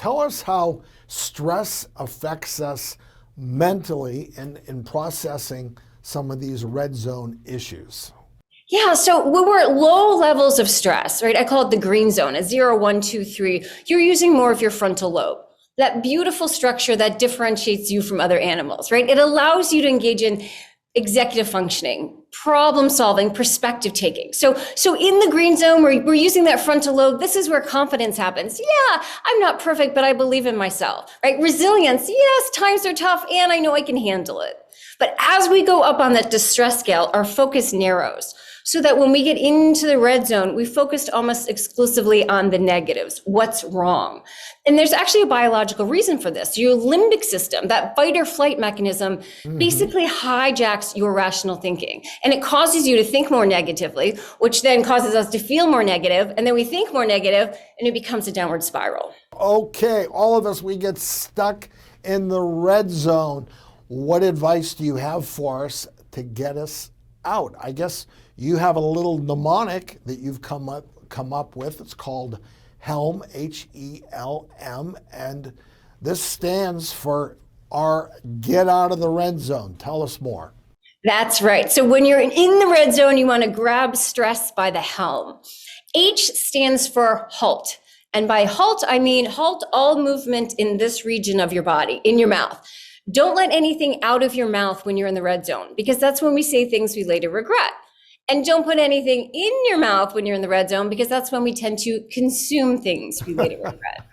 Tell us how stress affects us mentally in processing some of these red zone issues. Yeah, so when we're at low levels of stress, right? I call it the green zone, a 0, 1, 2, 3. You're using more of your frontal lobe, that beautiful structure that differentiates you from other animals, right? It allows you to engage in executive functioning, problem solving, perspective taking. So in the green zone, we're using that frontal lobe. This is where confidence happens. Yeah, I'm not perfect, but I believe in myself, right? Resilience. Yes, times are tough and I know I can handle it. But as we go up on that distress scale, our focus narrows so that when we get into the red zone, we focused almost exclusively on the negatives, what's wrong. And there's actually a biological reason for this. Your limbic system, that fight or flight mechanism, basically hijacks your rational thinking. And it causes you to think more negatively, which then causes us to feel more negative. And then we think more negative, and it becomes a downward spiral. Okay, all of us, we get stuck in the red zone. What advice do you have for us to get us out? I guess you have a little mnemonic that you've come up with. It's called HELM, H-E-L-M, and this stands for our get out of the red zone. Tell us more. That's right. So when you're in the red zone, you want to grab stress by the helm. H stands for halt. And by halt, I mean halt all movement in this region of your body, in your mouth. Don't let anything out of your mouth when you're in the red zone, because that's when we say things we later regret. And don't put anything in your mouth when you're in the red zone, because that's when we tend to consume things we later regret.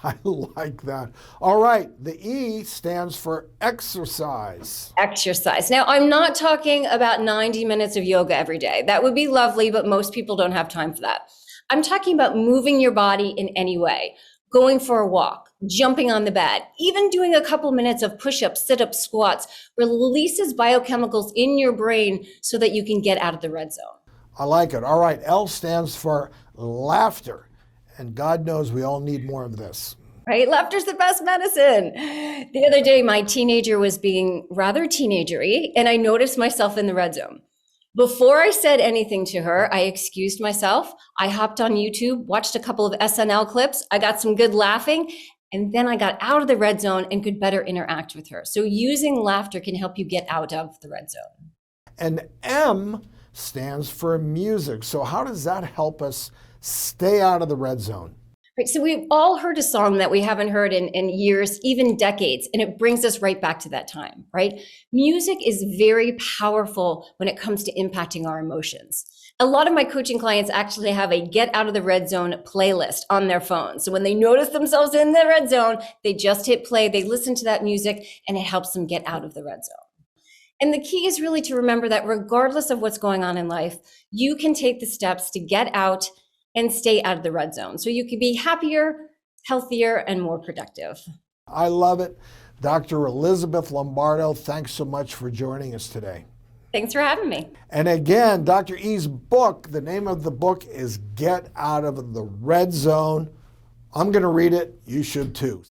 I like that. All right, the E stands for exercise. Exercise. Now, I'm not talking about 90 minutes of yoga every day. That would be lovely, but most people don't have time for that. I'm talking about moving your body in any way, going for a walk, jumping on the bed, even doing a couple minutes of push-ups, sit-ups, squats, releases biochemicals in your brain so that you can get out of the red zone. I like it. All right, L stands for laughter. And God knows we all need more of this. Right? Laughter's the best medicine. The other day, my teenager was being rather teenagery, and I noticed myself in the red zone. Before I said anything to her, I excused myself. I hopped on YouTube, watched a couple of SNL clips. I got some good laughing, and then I got out of the red zone and could better interact with her. So using laughter can help you get out of the red zone. And M stands for music. So how does that help us stay out of the red zone? Right, so we've all heard a song that we haven't heard in years, even decades, and it brings us right back to that time, right? Music is very powerful when it comes to impacting our emotions. A lot of my coaching clients actually have a get out of the red zone playlist on their phone. So when they notice themselves in the red zone, they just hit play, they listen to that music, and it helps them get out of the red zone. And the key is really to remember that regardless of what's going on in life, you can take the steps to get out and stay out of the red zone. So you can be happier, healthier, and more productive. I love it. Dr. Elizabeth Lombardo, thanks so much for joining us today. Thanks for having me. And again, Dr. E's book, the name of the book is Get Out of the Red Zone. I'm going to read it. You should too.